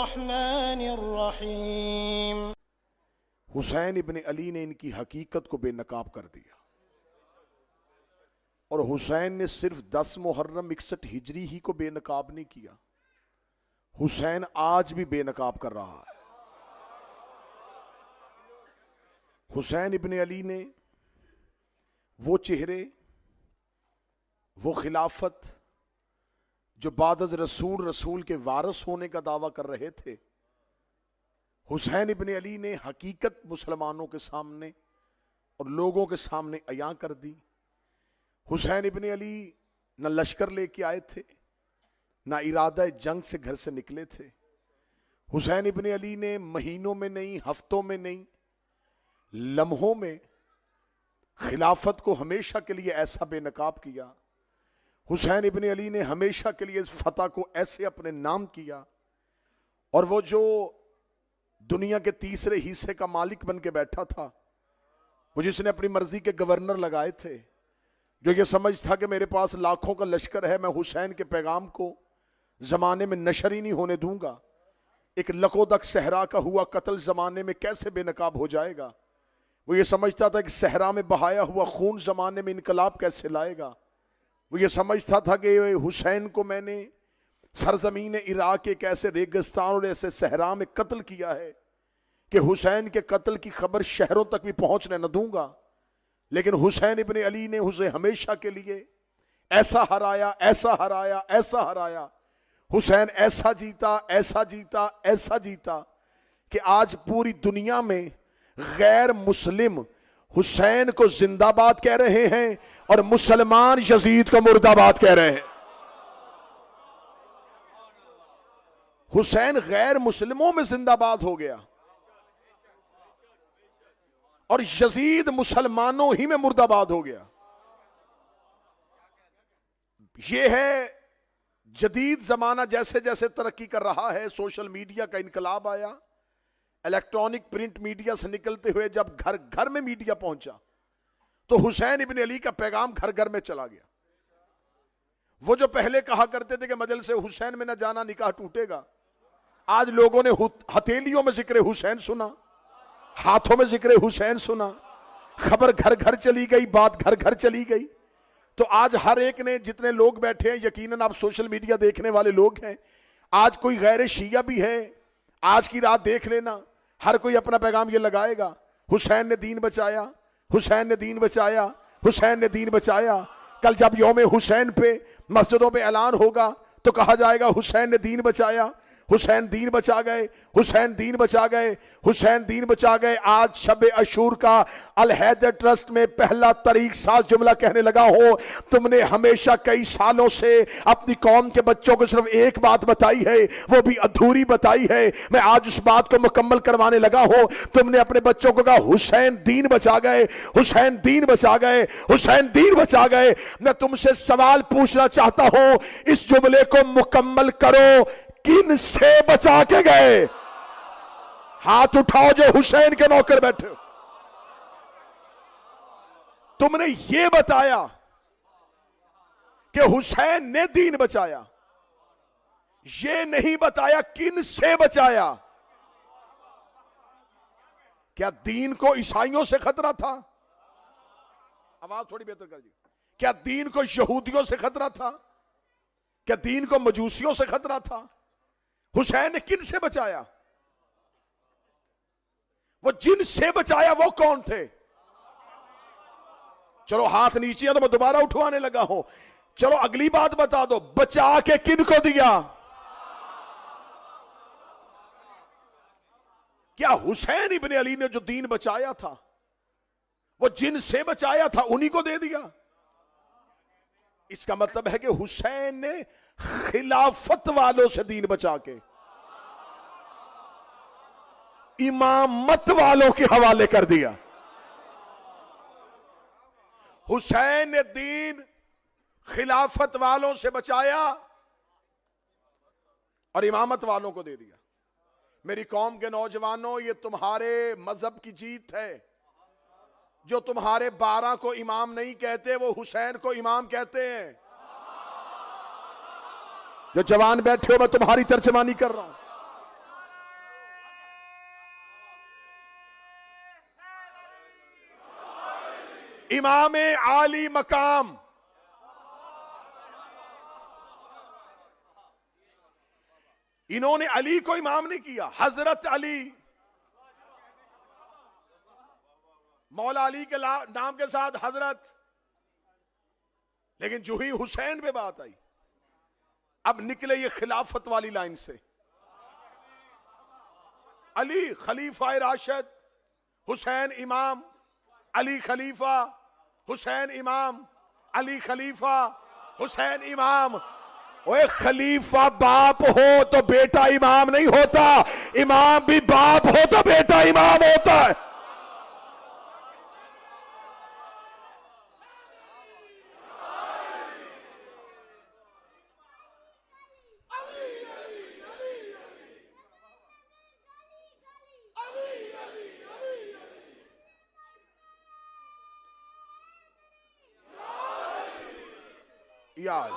बिस्मिल्लाहिर्रहमानिर्रहीम। हुसैन इब्न अली ने इनकी हकीकत को बेनकाब कर दिया और हुसैन ने सिर्फ 10 मुहर्रम 61 हिजरी ही को बेनकाब नहीं किया, हुसैन आज भी बेनकाब कर रहा है। हुसैन इब्न अली ने वो चेहरे, वो खिलाफत जो बादज रसूल रसूल के वारिस होने का दावा कर रहे थे, हुसैन इब्न अली ने हकीकत मुसलमानों के सामने और लोगों के सामने अयां कर दी। हुसैन इब्न अली न लश्कर लेके आए थे, ना इरादा जंग से घर से निकले थे। हुसैन इब्न अली ने महीनों में नहीं, हफ्तों में नहीं, लम्हों में खिलाफत को हमेशा के लिए ऐसा बेनकाब किया। हुसैन इब्न अली ने हमेशा के लिए इस फतह को ऐसे अपने नाम किया, और वो जो दुनिया के तीसरे हिस्से का मालिक बन के बैठा था, वो जिसने अपनी मर्जी के गवर्नर लगाए थे, जो ये समझ था कि मेरे पास लाखों का लश्कर है, मैं हुसैन के पैगाम को जमाने में नशर ही नहीं होने दूंगा, एक लकोदक सहरा का हुआ कत्ल जमाने में कैसे बेनकाब हो जाएगा। वो ये समझता था कि सहरा में बहाया हुआ खून जमाने में इनकलाब कैसे लाएगा। वो ये समझता था कि हुसैन को मैंने सरजमीन इराक के एक ऐसे रेगिस्तान और ऐसे सहरा में कत्ल किया है कि हुसैन के कत्ल की खबर शहरों तक भी पहुंचने न दूंगा। लेकिन हुसैन इब्न अली ने उसे हमेशा के लिए ऐसा हराया, ऐसा हराया, ऐसा हराया। हुसैन ऐसा जीता, ऐसा जीता, ऐसा जीता कि आज पूरी दुनिया में गैर मुस्लिम हुसैन को जिंदाबाद कह रहे हैं और मुसलमान यजीद को मुर्दाबाद कह रहे हैं। हुसैन गैर मुस्लिमों में जिंदाबाद हो गया और यजीद मुसलमानों ही में मुर्दाबाद हो गया। यह है जदीद जमाना। जैसे जैसे तरक्की कर रहा है, सोशल मीडिया का इनकलाब आया, इलेक्ट्रॉनिक प्रिंट मीडिया से निकलते हुए जब घर घर में मीडिया पहुंचा, तो हुसैन इब्न अली का पैगाम घर घर में चला गया। वो जो पहले कहा करते थे कि मजल से हुसैन में न जाना निकाह टूटेगा, आज लोगों ने हथेलियों में जिक्र हुसैन सुना, हाथों में जिक्र हुसैन सुना, खबर घर घर चली गई, बात घर घर चली गई। तो आज हर एक ने, जितने लोग बैठे हैं, यकीनन आप सोशल मीडिया देखने वाले लोग हैं, आज कोई गैर शिया भी है, आज की रात देख लेना, हर कोई अपना पैगाम ये लगाएगा, हुसैन ने दीन बचाया, हुसैन ने दीन बचाया, हुसैन ने दीन बचाया। कल जब यौम हुसैन पे मस्जिदों पे ऐलान होगा तो कहा जाएगा हुसैन ने दीन बचाया, हुसैन दीन बचा गए, हुसैन दीन बचा गए, हुसैन दीन बचा गए। आज शब अशूर का अल हैदर ट्रस्ट में पहला तारीख साल जुमला कहने लगा हो, तुमने हमेशा कई सालों से अपनी कौम के बच्चों को सिर्फ एक बात बताई है, वो भी अधूरी बताई है। मैं आज उस बात को मुकम्मल करवाने लगा हो। तुमने अपने बच्चों को कहा हुसैन दीन बचा गए, हुसैन दीन बचा गए, हुसैन दीन बचा गए। मैं तुमसे सवाल पूछना चाहता हूं, इस जुमले को मुकम्मल करो, किन से बचा के गए? हाथ उठाओ जो हुसैन के नौकर बैठे हो। तुमने ये बताया कि हुसैन ने दीन बचाया, ये नहीं बताया किन से बचाया। क्या दीन को ईसाइयों से खतरा था? आवाज थोड़ी बेहतर कर दी। क्या दीन को यहूदियों से खतरा था? क्या दीन को मजूसियों से खतरा था? हुसैन ने किन से बचाया? वो जिन से बचाया वो कौन थे? चलो हाथ नीचे, तो मैं दोबारा उठवाने लगा हूं। चलो अगली बात बता दो, बचा के किन को दिया? क्या हुसैन इब्न अली ने जो दीन बचाया था, वो जिन से बचाया था उन्हीं को दे दिया? इसका मतलब है कि हुसैन ने खिलाफत वालों से दीन बचा के इमामत वालों के हवाले कर दिया। हुसैन ने दीन खिलाफत वालों से बचाया और इमामत वालों को दे दिया। मेरी कौम के नौजवानों, ये तुम्हारे मजहब की जीत है। जो तुम्हारे 12 को इमाम नहीं कहते, वो हुसैन को इमाम कहते हैं। जो जवान बैठे हो, मैं तुम्हारी तर्जमानी कर रहा हूं। इमाम आली मकाम, इन्होंने अली को इमाम नहीं किया, हजरत अली, मौला अली के नाम के साथ हजरत। लेकिन जो ही हुसैन पे बात आई, अब निकले ये खिलाफत वाली लाइन से। अली खलीफा राशिद, हुसैन इमाम, अली खलीफा, हुसैन इमाम, अली खलीफा, हुसैन इमाम। ओए खलीफा बाप हो तो बेटा इमाम नहीं होता, इमाम भी बाप हो तो बेटा इमाम होता है। यार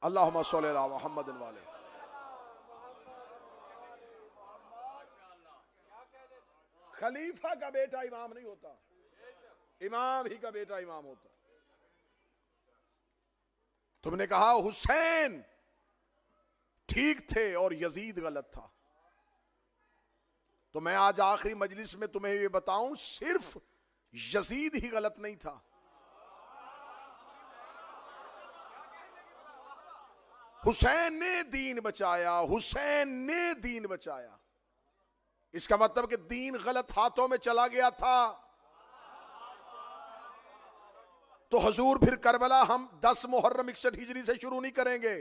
अल्लाहुम्मा सल्ली अला मुहम्मद वाले। खलीफा का बेटा इमाम नहीं होता, इमाम ही का बेटा इमाम होता। तुमने कहा हुसैन ठीक थे और यजीद गलत था, तो मैं आज आखिरी मजलिस में तुम्हें ये बताऊं, सिर्फ यजीद ही गलत नहीं था। हुसैन ने दीन बचाया, हुसैन ने दीन बचाया। इसका मतलब कि दीन गलत हाथों में चला गया था तो हजूर फिर करबला हम 10 मुहर्रम 61 हिजरी से शुरू नहीं करेंगे।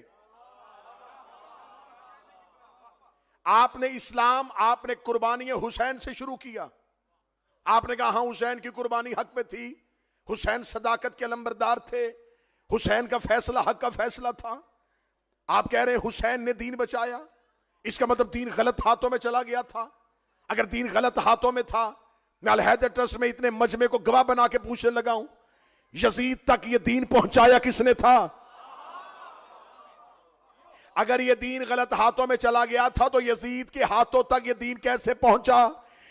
आपने इस्लाम, आपने कुर्बानी हुसैन से शुरू किया। आपने कहा हाँ हुसैन की कुर्बानी हक पे थी, हुसैन सदाकत के अलंबरदार थे, हुसैन का फैसला हक का फैसला था। आप कह रहे हैं हुसैन ने दीन बचाया, इसका मतलब दीन गलत हाथों में चला गया था। अगर दीन गलत हाथों में था, मैं अल हैदर ट्रस्ट में इतने मजमे को गवाह बना के पूछने लगा हूं, यजीद तक ये दीन पहुंचाया किसने था? अगर ये दीन गलत हाथों में चला गया था तो यजीद के हाथों तक ये दीन कैसे पहुंचा?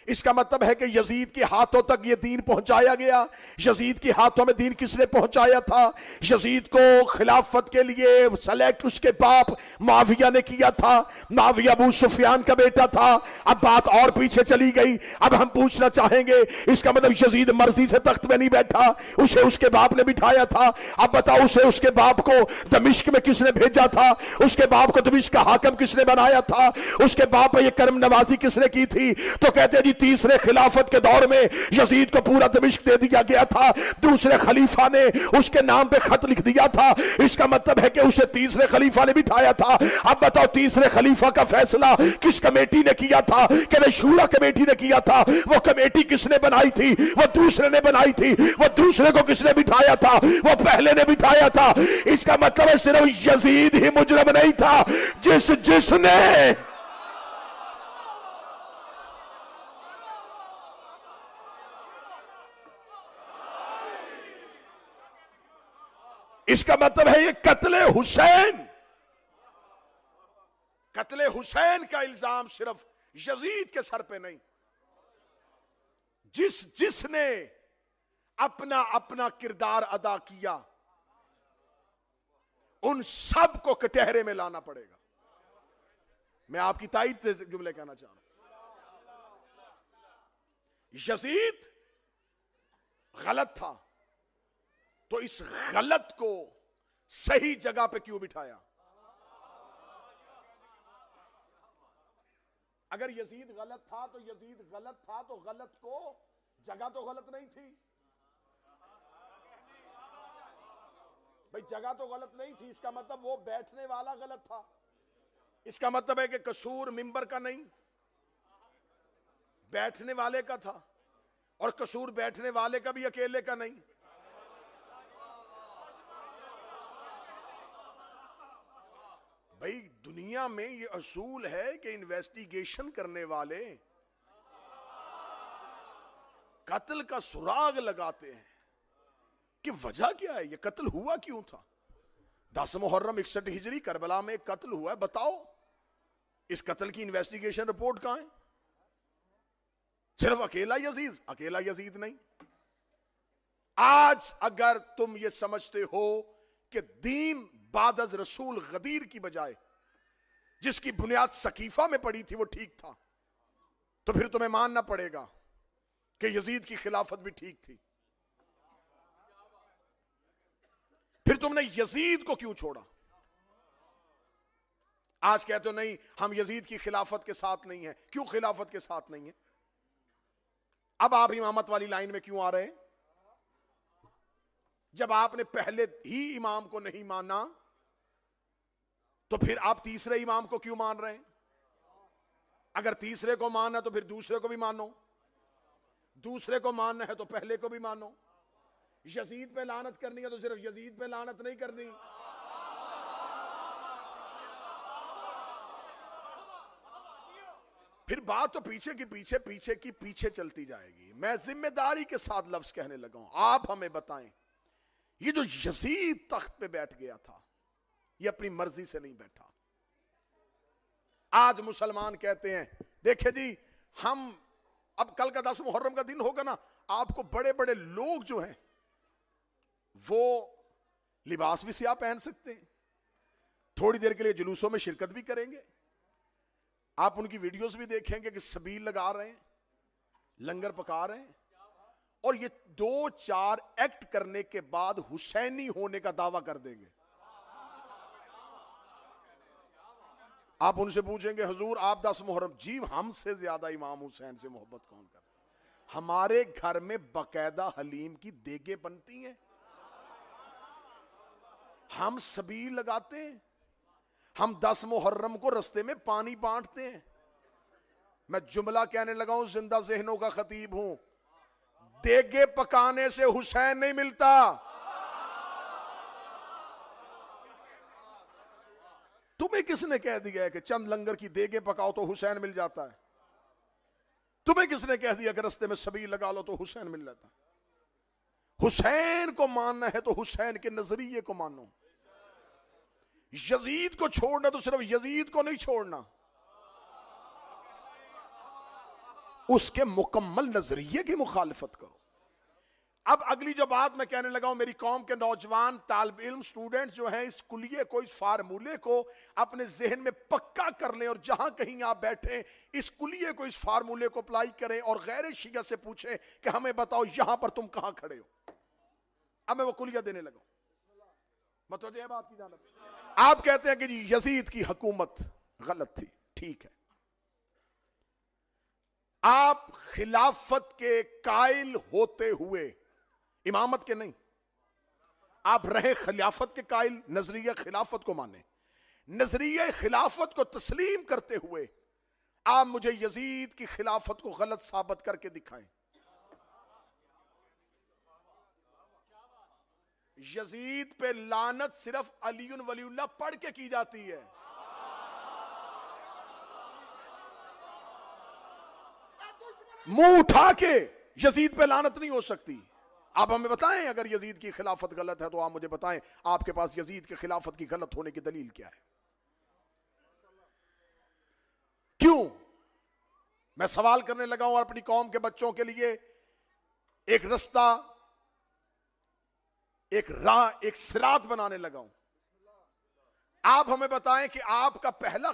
इसका मतलब है कि यजीद के हाथों तक ये दीन पहुंचाया गया। यजीद के हाथों में दीन किसने पहुंचाया था? यजीद को खिलाफत के लिए सेलेक्ट उसके बाप माविया ने किया था। माविया अबू सुफियान का बेटा था। अब बात और पीछे चली गई। अब हम पूछना चाहेंगे, इसका मतलब यजीद मर्जी से तख्त में नहीं बैठा, उसे उसके बाप ने बिठाया था। अब बताओ, उसे उसके बाप को दमिश्क में किसने भेजा था? उसके बाप को दमिश्क का हाकिम किसने बनाया था? उसके बाप पर यह कर्म नवाजी किसने की थी? तो कहते जी तीसरे खिलाफत के दौर में यजीद को पूरा दमिश्क दे दिया गया था। दूसरे खलीफा ने उसके नाम पे खत लिख दिया था। इसका मतलब है कि उसे तीसरे खलीफा ने बिठाया था। अब बताओ, तीसरे खलीफा का फैसला किस कमेटी ने किया था? कहते शूरा कमेटी ने किया था। वो कमेटी किसने बनाई थी? वो दूसरे ने बनाई थी। वो दूसरे को किसने बिठाया था? वो पहले ने बिठाया था। इसका मतलब है सिर्फ यजीद ही मुजरम नहीं था, जिसने इसका मतलब है ये कत्ले हुसैन का इल्जाम सिर्फ यजीद के सर पे नहीं, जिसने अपना अपना किरदार अदा किया उन सब को कटहरे में लाना पड़ेगा। मैं आपकी ताईद से जुमले कहना चाह रहा हूं। यजीद गलत था तो इस गलत को सही जगह पे क्यों बिठाया? अगर यजीद गलत था तो गलत को जगह तो गलत नहीं थी भाई, जगह तो गलत नहीं थी। इसका मतलब वो बैठने वाला गलत था। इसका मतलब है कि कसूर मिंबर का नहीं, बैठने वाले का था। और कसूर बैठने वाले का भी अकेले का नहीं। भाई दुनिया में ये असूल है कि इन्वेस्टिगेशन करने वाले कत्ल का सुराग लगाते हैं कि वजह क्या है, ये कत्ल हुआ क्यों था। 10 मुहर्रम 61 हिजरी करबला में कत्ल हुआ है, बताओ इस कत्ल की इन्वेस्टिगेशन रिपोर्ट कहां है? सिर्फ अकेला यजीद नहीं। आज अगर तुम ये समझते हो कि दीन बादज रसूल गदीर की बजाय जिसकी बुनियाद सकीफा में पड़ी थी वो ठीक था, तो फिर तुम्हें मानना पड़ेगा कि यजीद की खिलाफत भी ठीक थी। फिर तुमने यजीद को क्यों छोड़ा? आज कहते हो नहीं हम यजीद की खिलाफत के साथ नहीं है। क्यों खिलाफत के साथ नहीं है? अब आप इमामत वाली लाइन में क्यों आ रहे हैं? जब आपने पहले ही इमाम को नहीं माना तो फिर आप तीसरे इमाम को क्यों मान रहे हैं? अगर तीसरे को मानना तो फिर दूसरे को भी मानो, दूसरे को मानना है तो पहले को भी मानो। यजीद पे लानत करनी है तो सिर्फ यजीद पे लानत नहीं करनी। फिर बात तो पीछे की पीछे चलती जाएगी। मैं जिम्मेदारी के साथ लफ्ज कहने लगा हूं। आप हमें बताएं, ये जो यजीद तख्त पे बैठ गया था ये अपनी मर्जी से नहीं बैठा। आज मुसलमान कहते हैं देखे जी हम अब कल का 10 मुहर्रम का दिन होगा ना, आपको बड़े बड़े लोग जो हैं वो लिबास भी सियाह पहन सकते हैं, थोड़ी देर के लिए जुलूसों में शिरकत भी करेंगे। आप उनकी वीडियोस भी देखेंगे कि सबील लगा रहे हैं, लंगर पका रहे हैं, और ये 2-4 एक्ट करने के बाद हुसैनी होने का दावा कर देंगे। आप उनसे पूछेंगे हुजूर आप 10 मुहर्रम, जी हमसे ज्यादा इमाम हुसैन से मोहब्बत कौन करता? हमारे घर में बकायदा हलीम की देगे बनती हैं, हम सबील लगाते हैं, हम 10 मुहर्रम को रस्ते में पानी बांटते हैं। मैं जुमला कहने लगा हूं, जिंदा ज़हनों का खतीब हूं। देगे पकाने से हुसैन नहीं मिलता। तुम्हें किसने कह दिया है कि चंद लंगर की देगे पकाओ तो हुसैन मिल जाता है? तुम्हें किसने कह दिया कि रस्ते में सबील लगा लो तो हुसैन मिल जाता है? हुसैन को मानना है तो हुसैन के नजरिए को मानो। यजीद को छोड़ना तो सिर्फ यजीद को नहीं छोड़ना, उसके मुकम्मल नजरिए की मुखालिफत करो। अब अगली जो बात मैं कहने लगा हूं, मेरी कौम के नौजवान तालिब इल्म स्टूडेंट्स जो हैं इस कुलिये को, इस फार्मूले को अपने जहन में पक्का कर लें, और जहां कहीं आप बैठे इस कुलिये को, इस फार्मूले को अप्लाई करें और गैर शिया से पूछें कि हमें बताओ यहां पर तुम कहां खड़े हो। अब मैं वो कुलिया देने लगा, मतलब बात की जानब। आप कहते हैं कि जी यजीद की हुकूमत गलत थी, ठीक है। आप खिलाफत के कायल होते हुए, इमामत के नहीं, आप रहे खिलाफत के कायल, नजरिया खिलाफत को माने, नजरिया खिलाफत को तस्लीम करते हुए आप मुझे यजीद की खिलाफत को गलत साबित करके दिखाएं। यजीद पे लानत सिर्फ अलीउन वलीउल्लाह पढ़ के की जाती है। मुंह उठा के यजीद पे लानत नहीं हो सकती। आप हमें बताएं अगर यजीद की खिलाफत गलत है तो आप मुझे बताएं आपके पास यजीद की खिलाफत की गलत होने की दलील क्या है? क्यों? मैं सवाल करने लगा हूं और अपनी कौम के बच्चों के लिए एक रास्ता, एक राह, एक सिरात बनाने लगा हूं। आप हमें बताएं कि आपका पहला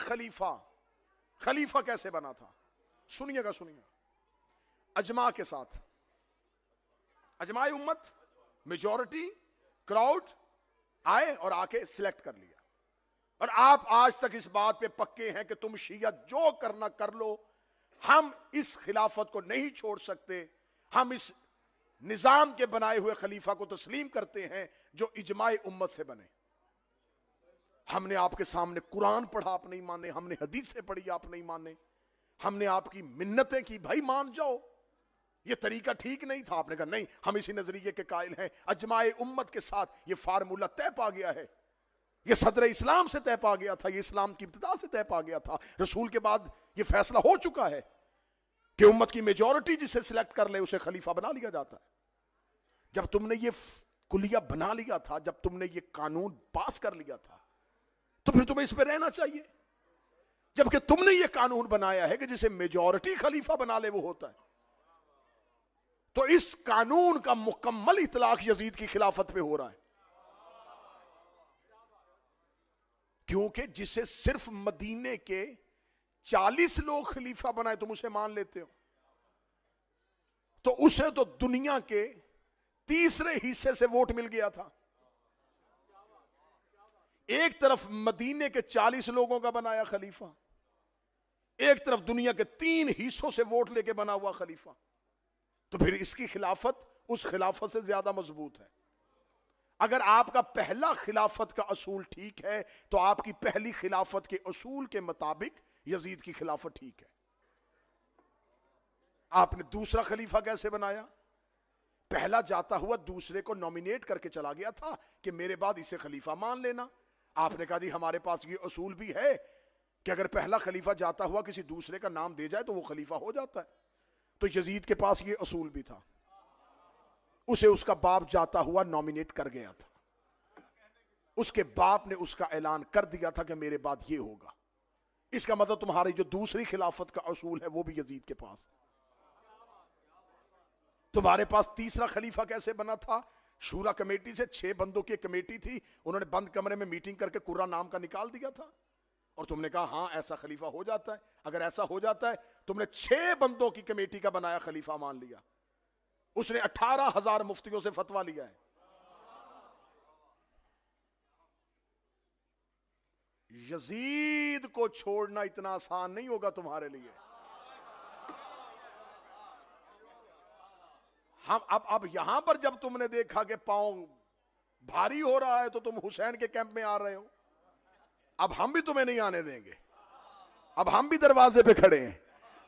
खलीफा कैसे बना था? सुनिएगा, अजमा के साथ, अजमाए उम्मत, मेजॉरिटी क्राउड आए और आके सिलेक्ट कर लिया। और आप आज तक इस बात पे पक्के हैं कि तुम शिया जो करना कर लो, हम इस खिलाफत को नहीं छोड़ सकते, हम इस निजाम के बनाए हुए खलीफा को तस्लीम करते हैं जो इजमाए उम्मत से बने। हमने आपके सामने कुरान पढ़ा, आप नहीं माने, हमने हदीसें पढ़ी, आप नहीं माने, हमने आपकी मिन्नतें की, भाई मान जाओ, ये तरीका ठीक नहीं था। आपने कहा नहीं, हम इसी नजरिए के कायल हैं। अजमाए उम्मत के साथ ये फार्मूला तय पा गया है, ये सदर इस्लाम से तय पा गया था, ये इस्लाम की इब्तिदा से तय पा गया था। रसूल के बाद ये फैसला हो चुका है कि उम्मत की मेजॉरिटी जिसे सिलेक्ट कर ले उसे खलीफा बना लिया जाता है। जब तुमने ये कुलिया बना लिया था, जब तुमने ये कानून पास कर लिया था, तो फिर तुम्हें इस पर रहना चाहिए। जबकि तुमने ये कानून बनाया है कि जिसे मेजॉरिटी खलीफा बना ले वो होता है। तो इस कानून का मुकम्मल इतलाक यजीद की खिलाफत पे हो रहा है, क्योंकि जिसे सिर्फ मदीने के 40 लोग खलीफा बनाए, तुम उसे मान लेते हो, तो उसे तो दुनिया के तीसरे हिस्से से वोट मिल गया था। एक तरफ मदीने के 40 लोगों का बनाया खलीफा, एक तरफ दुनिया के 3 हिस्सों से वोट लेके बना हुआ खलीफा। तो फिर इसकी खिलाफत उस खिलाफत से ज्यादा मजबूत है। अगर आपका पहला खिलाफत का असूल ठीक है तो आपकी पहली खिलाफत के असूल के मुताबिक यजीद की खिलाफत ठीक है। आपने दूसरा खलीफा कैसे बनाया? पहला जाता हुआ दूसरे को नॉमिनेट करके चला गया था कि मेरे बाद इसे खलीफा मान लेना। आपने कहा जी हमारे पास ये असूल भी है कि अगर पहला खलीफा जाता हुआ किसी दूसरे का नाम दे जाए तो वो खलीफा हो जाता है। तो यजीद के पास ये असूल भी था, उसे उसका बाप जाता हुआ नॉमिनेट कर गया था, उसके बाप ने उसका ऐलान कर दिया था कि मेरे बाद ये होगा। इसका मतलब तुम्हारी जो दूसरी खिलाफत का असूल है वो भी यजीद के पास। तुम्हारे पास तीसरा खलीफा कैसे बना था? शूरा कमेटी से 6 बंदों की कमेटी थी, उन्होंने बंद कमरे में मीटिंग करके कुर्रा नाम का निकाल दिया था और तुमने कहा हां ऐसा खलीफा हो जाता है। अगर ऐसा हो जाता है, तुमने 6 बंदों की कमेटी का बनाया खलीफा मान लिया, उसने 18,000 मुफ्तियों से फतवा लिया है। यजीद को छोड़ना इतना आसान नहीं होगा तुम्हारे लिए। हम अब यहां पर जब तुमने देखा कि पांव भारी हो रहा है तो तुम हुसैन के कैंप में आ रहे हो। अब हम भी तुम्हें नहीं आने देंगे, अब हम भी दरवाजे पे खड़े हैं।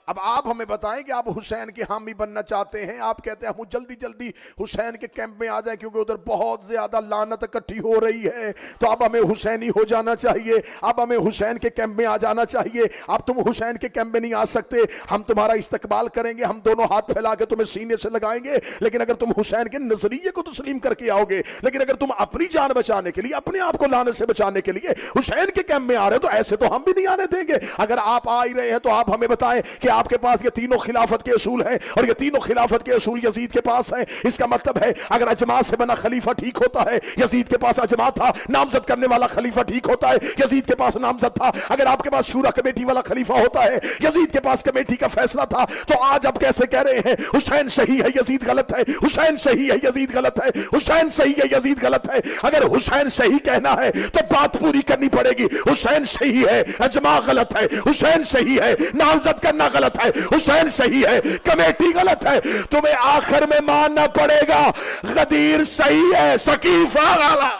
अब आप हमें बताएं कि आप हुसैन के हामी बनना चाहते हैं। आप कहते हैं हम जल्दी जल्दी हुसैन के कैंप में आ जाएं क्योंकि उधर बहुत ज्यादा लानत इकट्ठी हो रही है, तो अब हमें हुसैनी हो जाना चाहिए, अब हमें हुसैन के कैंप में आ जाना चाहिए। अब तुम हुसैन के कैंप में नहीं आ सकते, हम तुम्हारा इस्तकबाल करेंगे, हम दोनों हाथ फैला के तुम्हें सीने से लगाएंगे, लेकिन अगर तुम हुसैन के नजरिए को तस्लीम करके आओगे, लेकिन अगर तुम अपनी जान बचाने के लिए, अपने आप को लानत से बचाने के लिए हुसैन के कैंप में आ रहे हो तो ऐसे तो हम भी नहीं आने देंगे। अगर आप आ ही रहे हैं तो आप हमें बताएं कि आपके पास ये तीनों खिलाफत के असूल हैं और ये तीनों खिलाफत के असूल यजीद के पास हैं। इसका मतलब है अगर अजमा से बना खलीफा ठीक होता है, यजीद के पास अजमा था, नामजद करने वाला खलीफा ठीक होता है, यजीद के पास नामजद था। अगर आपके पास शूरा कमेटी वाला खलीफा होता है, यजीद के पास कमेटी का फैसला था, तो आज आप कैसे कह रहे हैं हुसैन सही है यजीद गलत है, हुसैन सही है यजीद गलत है, हुसैन सही है यजीद गलत है? अगर हुसैन सही कहना है तो बात पूरी करनी पड़ेगी। हुसैन सही है, अजमा गलत है, हुसैन सही है, नामजद करना गलत है, हुसैन सही है, कमेटी गलत है। तुम्हें आखिर में मानना पड़ेगा गदीर सही है, सकीफा वाला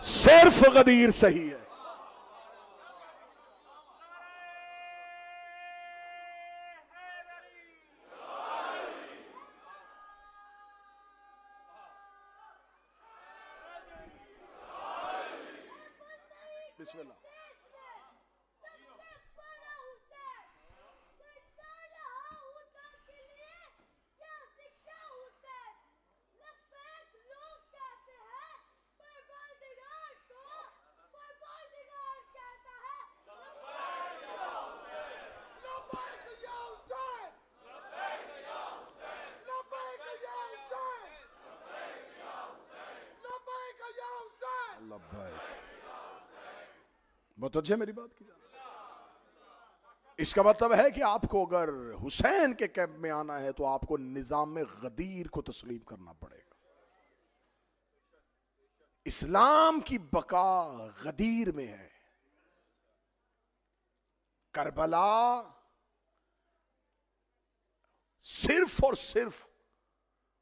सिर्फ गदीर सही है। बिस्मिल्लाह। बहुत अच्छे मेरी बात की। इसका मतलब है कि आपको अगर हुसैन के कैंप में आना है तो आपको निजाम में गदीर को तस्लीम करना पड़ेगा। इस्लाम की बका गदीर में है। करबला सिर्फ और सिर्फ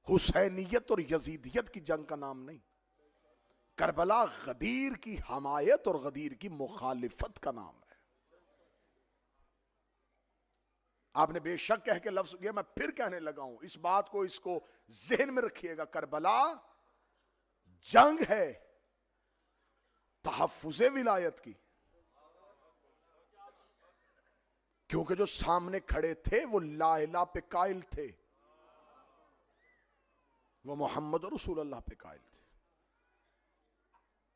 हुसैनियत और यजीदियत की जंग का नाम नहीं, करबला गदीर की हमायत और गदीर की मुखालिफत का नाम है। आपने बेशक कह के लफ्ज ये मैं फिर कहने लगा हूं, इस बात को इसको जहन में रखिएगा। करबला जंग है तहफ्फुज़े विलायत की, क्योंकि जो सामने खड़े थे वो ला इलाहा पे कायल थे, वो मोहम्मद रसूलुल्लाह पे कायल थे।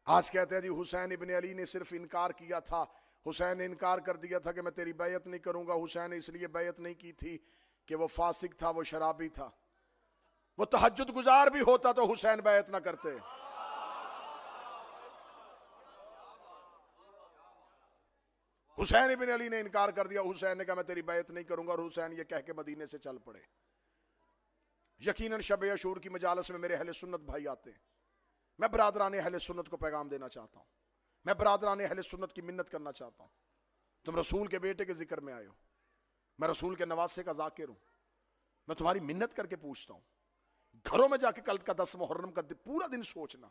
आज कहते हैं जी हुसैन इब्न अली ने सिर्फ इनकार किया था, हुसैन ने इनकार कर दिया था कि मैं तेरी बैयत नहीं करूंगा। हुसैन ने इसलिए बैयत नहीं की थी कि वो फासिक था, वो शराबी था। वो तहज्जुद गुजार भी होता तो हुसैन बैयत ना करते। हुसैन इब्न अली ने इनकार कर दिया। हुसैन ने कहा मैं तेरी बैयत नहीं करूंगा, और हुसैन ये कह के मदीने से चल पड़े। यकीनन शब अशूर की मजालस में मेरे अहले सुन्नत भाई आते हैं। मैं बरादरान अहले सुन्नत को पैगाम देना चाहता हूं, मैं बरादरान अहले सुन्नत की मिन्नत करना चाहता हूं। तुम रसूल के बेटे के जिक्र में आए हो, मैं रसूल के नवासे का जाकिर हूं। मैं तुम्हारी मिन्नत करके पूछता हूं, घरों में जाके कल का 10 मुहर्रम का पूरा दिन सोचना,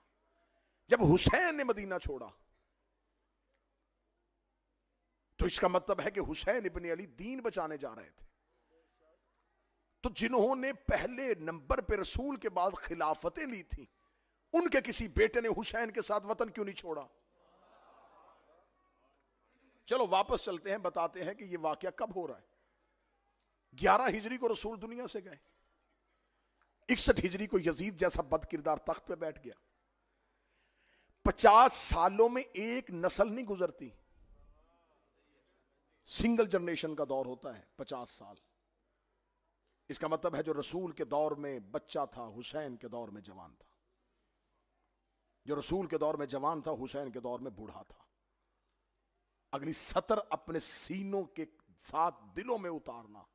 जब हुसैन ने मदीना छोड़ा तो इसका मतलब है कि हुसैन इब्न अली दीन बचाने जा रहे थे। तो जिन्होंने पहले नंबर पे रसूल के बाद खिलाफतें ली थी, उनके किसी बेटे ने हुसैन के साथ वतन क्यों नहीं छोड़ा? चलो वापस चलते हैं, बताते हैं कि यह वाकया कब हो रहा है। 11 हिजरी को रसूल दुनिया से गए, 61 हिजरी को यजीद जैसा बदकिरदार तख्त पे बैठ गया। 50 सालों में एक नस्ल नहीं गुजरती, सिंगल जनरेशन का दौर होता है 50 साल। इसका मतलब है जो रसूल के दौर में बच्चा था, हुसैन के दौर में जवान था। जो रसूल के दौर में जवान था, हुसैन के दौर में बूढ़ा था। अगली सतर अपने सीनों के साथ दिलों में उतारना।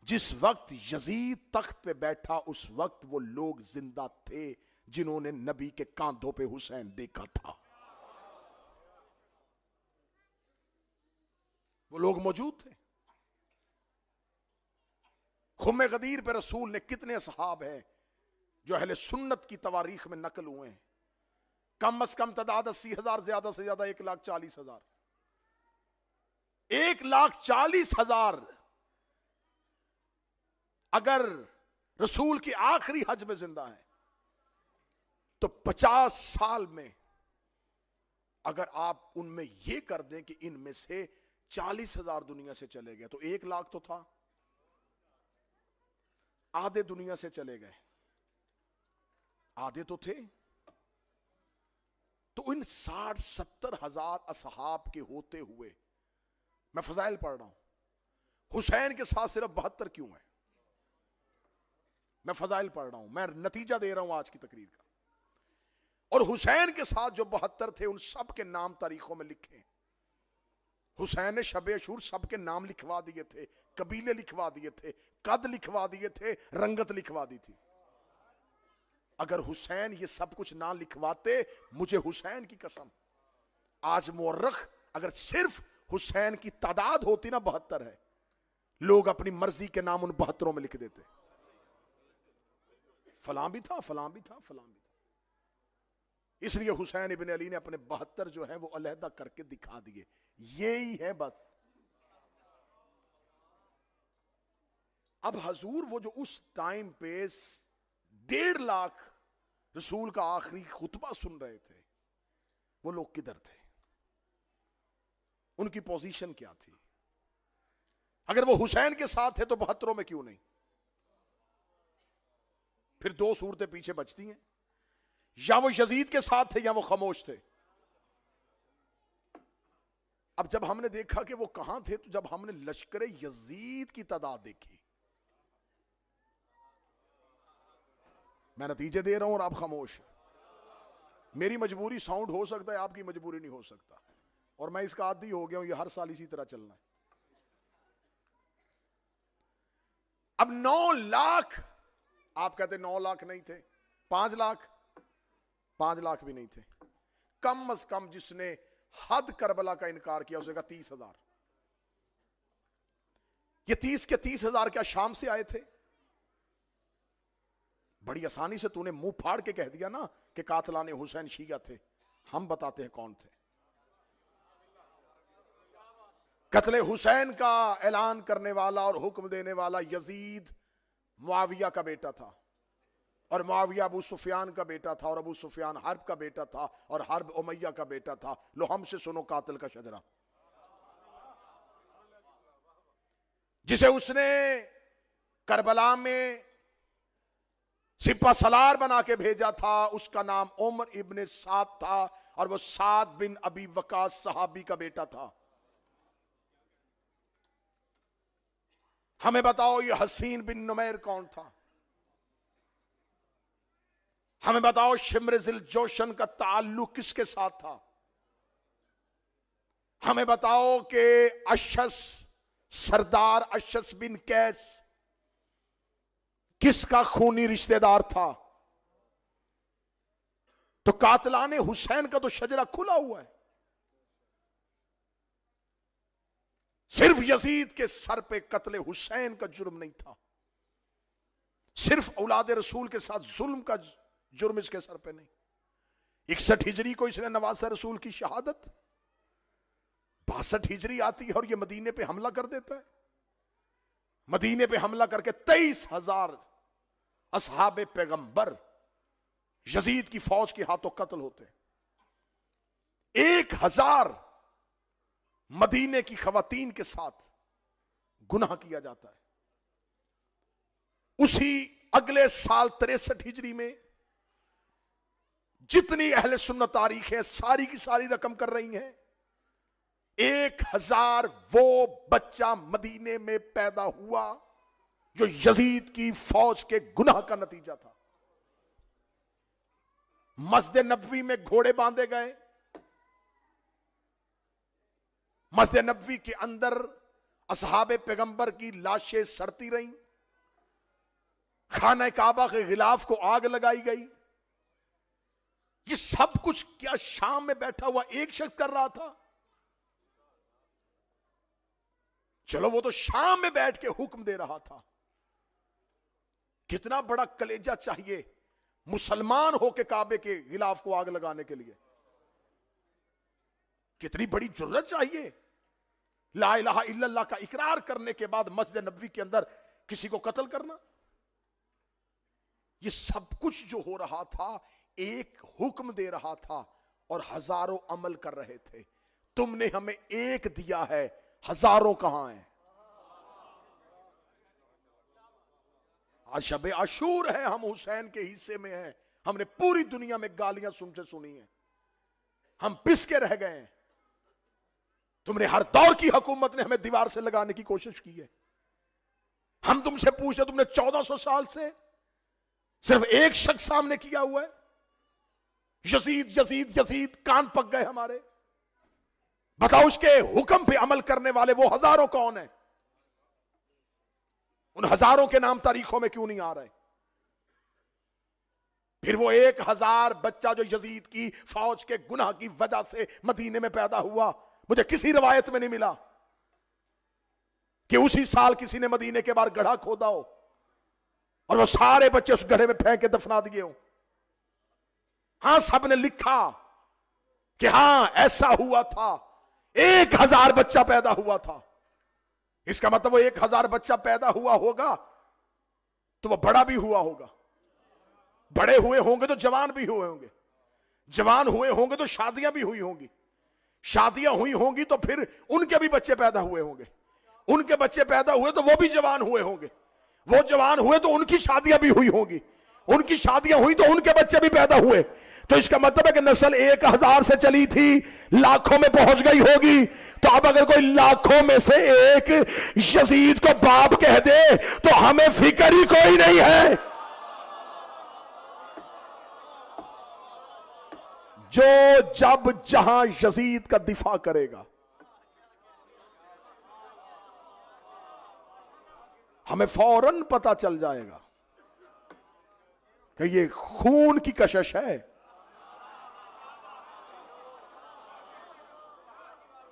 जिस वक्त यजीद तख्त पे बैठा, उस वक्त वो लोग जिंदा थे जिन्होंने नबी के कांधों पे हुसैन देखा था। वो लोग मौजूद थे। खुम्मे गदीर पे रसूल ने कितने सहाब हैं जो अहले सुन्नत की तवारीख में नकल हुए हैं? कम अज कम तादाद 80,000, ज्यादा से ज्यादा 1,40,000। 1,40,000 अगर रसूल की आखिरी हज में जिंदा है, तो 50 साल में अगर आप उनमें यह कर दें कि इनमें से 40,000 दुनिया से चले गए, तो 1,00,000 तो था, आधे दुनिया से चले गए, आधे तो थे। तो इन 60-70 हजार असहाब के होते हुए, मैं फजाइल पढ़ रहा हूं, हुसैन के साथ सिर्फ 72 क्यों है? मैं फजाइल पढ़ रहा हूं, मैं नतीजा दे रहा हूं आज की तकरीर का। और हुसैन के साथ जो 72 थे, उन सब के नाम तारीखों में लिखे। हुसैन ने शब अशूर सबके नाम लिखवा दिए थे, कबीले लिखवा दिए थे, कद लिखवा दिए थे, रंगत लिखवा दी थी। अगर हुसैन ये सब कुछ ना लिखवाते, मुझे हुसैन की कसम, आज मुअर्रख अगर सिर्फ हुसैन की तादाद होती ना 72 है, लोग अपनी मर्जी के नाम उन 72 में लिख देते। फलां भी था, फलां भी था, फलां भी था। इसलिए हुसैन इब्न अली ने अपने 72 जो है वो अलहदा करके दिखा दिए। यही है बस। अब हजूर वो जो उस टाइम पे 1.5 लाख रसूल का आखिरी खुतबा सुन रहे थे, वो लोग किधर थे? उनकी पोजीशन क्या थी? अगर वो हुसैन के साथ है तो 72 में क्यों नहीं? फिर 2 सूरतें पीछे बचती हैं, या वो यजीद के साथ थे या वो खामोश थे। अब जब हमने देखा कि वो कहां थे, तो जब हमने लश्कर यजीद की तादाद देखी, मैं नतीजे दे रहा हूं और आप खामोश। मेरी मजबूरी साउंड हो सकता है, आपकी मजबूरी नहीं हो सकता, और मैं इसका आदी हो गया हूं, ये हर साल इसी तरह चलना है। अब 9 लाख, आप कहते 9 लाख नहीं थे, 5 लाख, 5 लाख भी नहीं थे। कम अज कम जिसने हद करबला का इनकार किया उसने कहा 30,000। ये 30 के 30,000 क्या शाम से आए थे? बड़ी आसानी से तूने मुंह फाड़ के कह दिया ना कि कातलाने हुसैन शिया थे। हम बताते हैं कौन थे। कत्ले हुसैन का ऐलान करने वाला और हुक्म देने वाला यजीद मुआविया का बेटा था, और मुआविया अबू सुफियान का बेटा था, और अबू सुफियान हर्ब का बेटा था, और हर्ब उमैया का बेटा था। लो हमसे सुनो कातिल का शजरा, जिसे उसने करबला में सिपा सलार बना के भेजा था, उसका नाम उमर इब्ने साद था, और वो साद बिन अबी वकास सहाबी का बेटा था। हमें बताओ ये हसीन बिन नुमैर कौन था? हमें बताओ शिम्र जिल जोशन का ताल्लुक किसके साथ था? हमें बताओ कि अशस, सरदार अशस बिन कैस किसका खूनी रिश्तेदार था? तो कातलाने हुसैन का तो शजरा खुला हुआ है। सिर्फ यजीद के सर पे कत्ले हुसैन का जुर्म नहीं था, सिर्फ औलाद रसूल के साथ जुल्म का जुर्म इसके सर पे नहीं। 61 हिजरी को इसने नवासा रसूल की शहादत, 62 हिजरी आती है और ये मदीने पे हमला कर देता है। मदीने पे हमला करके 23,000 असहाबे पैगंबर यजीद की फौज के हाथों कत्ल होते हैं। 1,000 मदीने की खवातीन के साथ गुनाह किया जाता है। उसी अगले साल 63 हिजरी में जितनी अहले सुन्नत तारीख है सारी की सारी रकम कर रही हैं, 1,000 वो बच्चा मदीने में पैदा हुआ जो यजीद की फौज के गुनाह का नतीजा था। मस्जिद नबवी में घोड़े बांधे गए, मस्जिद नबवी के अंदर असहाबे पैगंबर की लाशें सड़ती रहीं, खाना काबा के गिलाफ को आग लगाई गई। ये सब कुछ क्या शाम में बैठा हुआ एक शख्स कर रहा था? चलो वो तो शाम में बैठ के हुक्म दे रहा था। कितना बड़ा कलेजा चाहिए मुसलमान होके काबे के गिलाफ को आग लगाने के लिए, कितनी बड़ी जुर्रत चाहिए। ला इलाहा इल्लल्लाह का इकरार करने के बाद मस्जिद नबवी के अंदर किसी को कत्ल करना। ये सब कुछ जो हो रहा था एक हुक्म दे रहा था और हजारों अमल कर रहे थे। तुमने हमें एक दिया है, हजारों कहां हैं? आज शबे आशूर है, हम हुसैन के हिस्से में हैं। हमने पूरी दुनिया में गालियां सुनते सुनी हैं, हम पिस के रह गए हैं। तुमने हर दौर की हुकूमत ने हमें दीवार से लगाने की कोशिश की है। हम तुमसे पूछते, तुमने 1400 साल से सिर्फ एक शख्स सामने किया हुआ है, यजीद यजीद यजीद, कान पक गए हमारे। बताओ उसके हुक्म पे अमल करने वाले वो हजारों कौन है? उन हजारों के नाम तारीखों में क्यों नहीं आ रहे? फिर वो 1,000 बच्चा जो यजीद की फौज के गुनाह की वजह से मदीने में पैदा हुआ, मुझे किसी रवायत में नहीं मिला कि उसी साल किसी ने मदीने के बाहर गड्ढा खोदा हो और वो सारे बच्चे उस गड्ढे में फेंक के दफना दिए हो। हां, सबने लिखा कि हां ऐसा हुआ था, 1,000 बच्चा पैदा हुआ था। इसका मतलब वो 1,000 बच्चा पैदा हुआ होगा तो वो बड़ा भी हुआ होगा, बड़े हुए होंगे तो जवान भी हुए होंगे, जवान हुए होंगे तो शादियां भी हुई होंगी, शादियां हुई होंगी तो फिर उनके भी बच्चे पैदा हुए होंगे, उनके बच्चे पैदा हुए तो वो भी जवान हुए होंगे, वो जवान हुए तो उनकी शादियां भी हुई होंगी, उनकी शादियां हुई तो उनके बच्चे भी पैदा हुए। तो इसका मतलब है कि नस्ल 1,000 से चली थी, लाखों में पहुंच गई होगी। तो अब अगर कोई लाखों में से एक यजीद को बाप कह दे तो हमें फिक्र ही कोई नहीं है। जो जब जहां यजीद का दिफा करेगा, हमें फौरन पता चल जाएगा कि ये खून की कशिश है।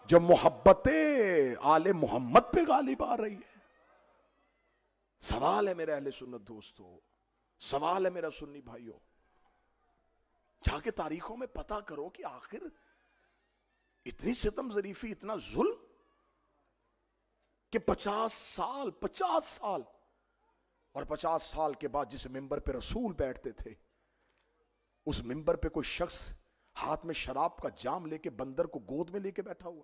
जो मोहब्बतें आले मोहम्मद पे गालिब आ रही है। सवाल है मेरे अहले सुन्नत दोस्तों, सवाल है मेरा सुन्नी भाइयों, जाके तारीखों में पता करो कि आखिर इतनी सितम जरीफी, इतना जुल्म कि 50 साल और 50 साल के बाद जिस मिंबर पे रसूल बैठते थे उस मिंबर पे कोई शख्स हाथ में शराब का जाम लेके बंदर को गोद में लेके बैठा हुआ।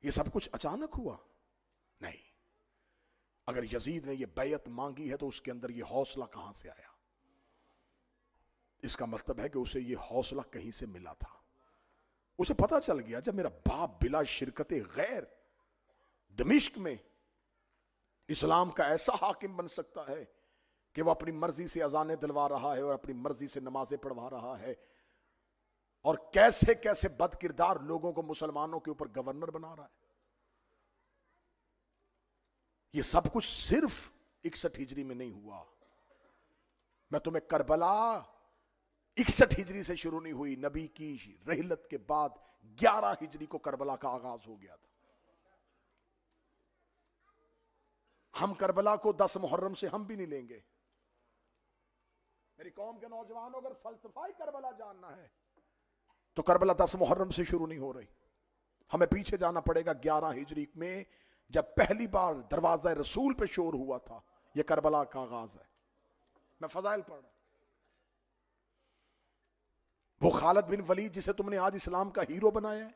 ये सब कुछ अचानक हुआ नहीं। अगर यजीद ने ये बैयत मांगी है तो उसके अंदर ये हौसला कहां से आया? इसका मतलब है कि उसे ये हौसला कहीं से मिला था। उसे पता चल गया जब मेरा बाप बिला शिरकत गैर दमिश्क में इस्लाम का ऐसा हाकिम बन सकता है कि वह अपनी मर्जी से अजानें दिलवा रहा है और अपनी मर्जी से नमाजें पढ़वा रहा है, और कैसे कैसे बदकिरदार लोगों को मुसलमानों के ऊपर गवर्नर बना रहा है। यह सब कुछ सिर्फ 61 हिजरी में नहीं हुआ। मैं तुम्हें करबला 61 हिजरी से शुरू नहीं हुई, नबी की रहलत के बाद 11 हिजरी को करबला का आगाज हो गया था। हम करबला को 10 मुहर्रम से हम भी नहीं लेंगे। मेरी कौम के नौजवानों, अगर फलसफाई करबला जानना है तो करबला 10 मुहर्रम से शुरू नहीं हो रही। हमें पीछे जाना पड़ेगा 11 हिजरी में, जब पहली बार दरवाजा रसूल पे शोर हुआ था। यह करबला का आगाज है। मैं फजाइल पढ़ रहा हूं। वो खालिद बिन वलीद जिसे तुमने आज इस्लाम का हीरो बनाया है,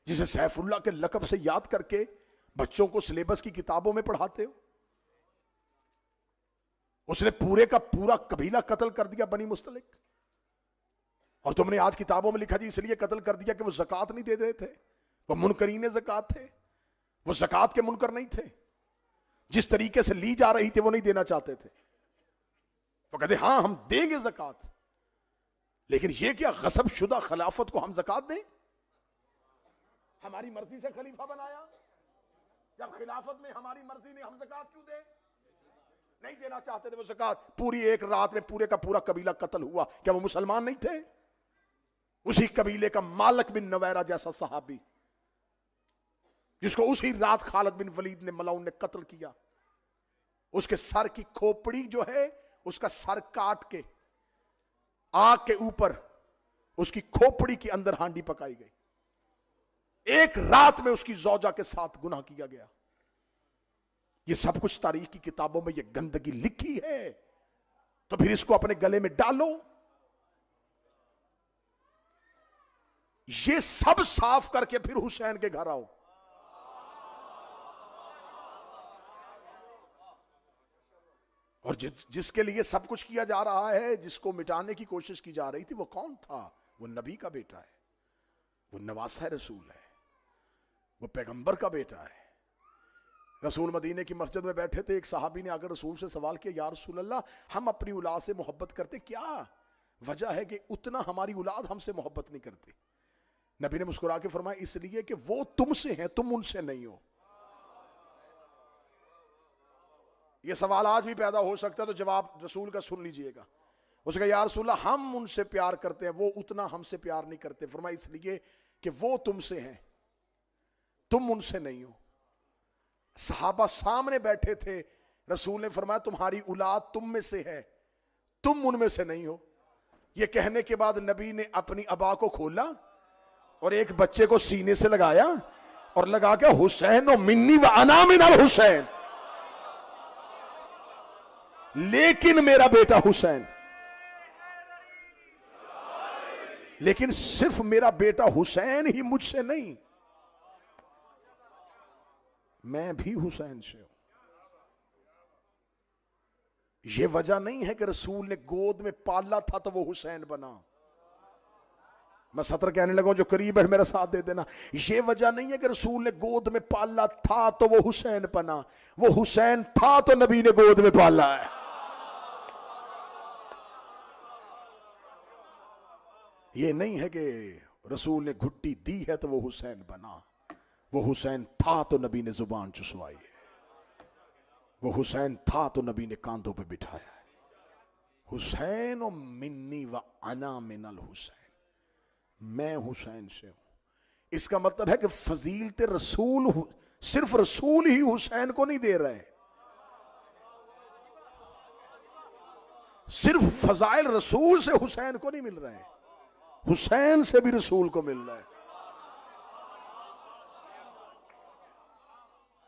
जिसे सैफुल्लाह के लकब से याद करके बच्चों को सिलेबस की किताबों में पढ़ाते हो, उसने पूरे का पूरा कबीला कत्ल कर दिया, बनी मुस्तलिक। और तुमने आज किताबों में लिखा जी इसलिए कत्ल कर दिया कि वो ज़कात नहीं दे रहे थे, वो मुनकरीन ज़कात थे, वो ज़कात के मुनकर नहीं थे, जिस तरीके से ली जा रही थी वो नहीं देना चाहते थे। वो कहते हां हम देंगे ज़कात, लेकिन ये क्या गसब शुदा खिलाफत को हम ज़कात दें? हमारी मर्जी से खलीफा बनाया, जब खिलाफत में हमारी मर्जी ने, हम ज़कात क्यों दें? नहीं देना चाहते थे वो ज़कात। पूरी एक रात में पूरे का पूरा कबीला कत्ल हुआ। क्या वो मुसलमान नहीं थे? उसी कबीले का मालिक बिन नवैरा जैसा सहाबी, जिसको उसी रात खालिद बिन वलीद ने मलाउन ने कत्ल किया, उसके सर की खोपड़ी जो है, उसका सर काट के आग के ऊपर उसकी खोपड़ी के अंदर हांडी पकाई गई। एक रात में उसकी जौजा के साथ गुनाह किया गया। ये सब कुछ तारीख की किताबों में ये गंदगी लिखी है, तो फिर इसको अपने गले में डालो। ये सब साफ करके फिर हुसैन के घर आओ। और जिसके लिए सब कुछ किया जा रहा है, जिसको मिटाने की कोशिश की जा रही थी, वो कौन था? वो नबी का बेटा है, वो नवासा रसूल है, वो पैगंबर का बेटा है। रसूल मदीने की मस्जिद में बैठे थे, एक सहाबी ने आकर रसूल से सवाल किया, या रसूल अल्लाह, हम अपनी औलाद से मोहब्बत करते, क्या वजह है कि उतना हमारी औलाद हमसे मोहब्बत नहीं करती? नबी ने मुस्कुरा के फरमाया, इसलिए कि वो तुमसे हैं, तुम उनसे नहीं हो। यह सवाल आज भी पैदा हो सकता है, तो जवाब रसूल का सुन लीजिएगा। उसका, या रसूल अल्लाह, हम उनसे प्यार करते हैं, वो उतना हमसे प्यार नहीं करते। फरमाया, इसलिए कि वो तुमसे हैं, तुम उनसे नहीं हो। सहाबा सामने बैठे थे, रसूल ने फरमाया, तुम्हारी औलाद तुम में से है, तुम उनमें से नहीं हो। यह कहने के बाद नबी ने अपनी अबा को खोला और एक बच्चे को सीने से लगाया और लगा के, हुसैन और मिन्नी व अना मिनल हुसैन, लेकिन मेरा बेटा हुसैन, लेकिन सिर्फ मेरा बेटा हुसैन ही मुझसे नहीं, मैं भी हुसैन से हूं। यह वजह नहीं है कि रसूल ने गोद में पाला था तो वो हुसैन बना। मैं सत्र कहने लगा, जो करीब है मेरा साथ दे देना। यह वजह नहीं है कि रसूल ने गोद में पाला था तो वो हुसैन बना। वो हुसैन था तो नबी ने गोद में पाला है। ये नहीं है कि रसूल ने घुट्टी दी है तो वो हुसैन बना। वो हुसैन था तो नबी ने जुबान चुसवाई है। वो हुसैन था तो नबी ने कांधों पे बिठाया है। हुसैन और मिन्नी व अना मिनल हुसैन, मैं हुसैन से हूं। इसका मतलब है कि फजीलत रसूल सिर्फ रसूल ही हुसैन को नहीं दे रहे, सिर्फ फजाइल रसूल से हुसैन को नहीं मिल रहे, हुसैन से भी रसूल को मिल रहा है।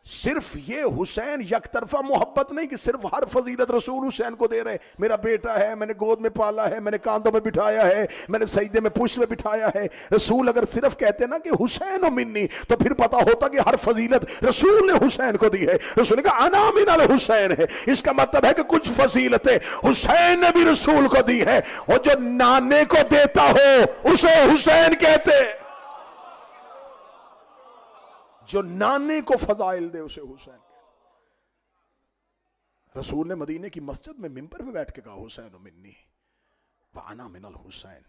सिर्फ ये हुसैन यकतरफा मोहब्बत नहीं कि सिर्फ हर फजीलत रसूल हुसैन को दे रहे। मेरा बेटा है, मैंने गोद में पाला है, मैंने कांधों में बिठाया है, मैंने सजदे में पुष्ट में बिठाया है। रसूल अगर सिर्फ कहते ना कि हुसैन और मिन्नी, तो फिर पता होता कि हर फजीलत रसूल ने हुसैन को दी है। रसूल ने कहा अना मिनल हुसैन है। इसका मतलब है कि कुछ फजीलतें हुसैन ने भी रसूल को दी है, और जो नाने को देता हो उसे हुसैन कहते। जो नाने को फजाइल दे उसे हुसैन। रसूल ने मदीने की मस्जिद में मिंबर पे बैठ के कहा हुसैन मिन्नी व अना मिनल हुसैन।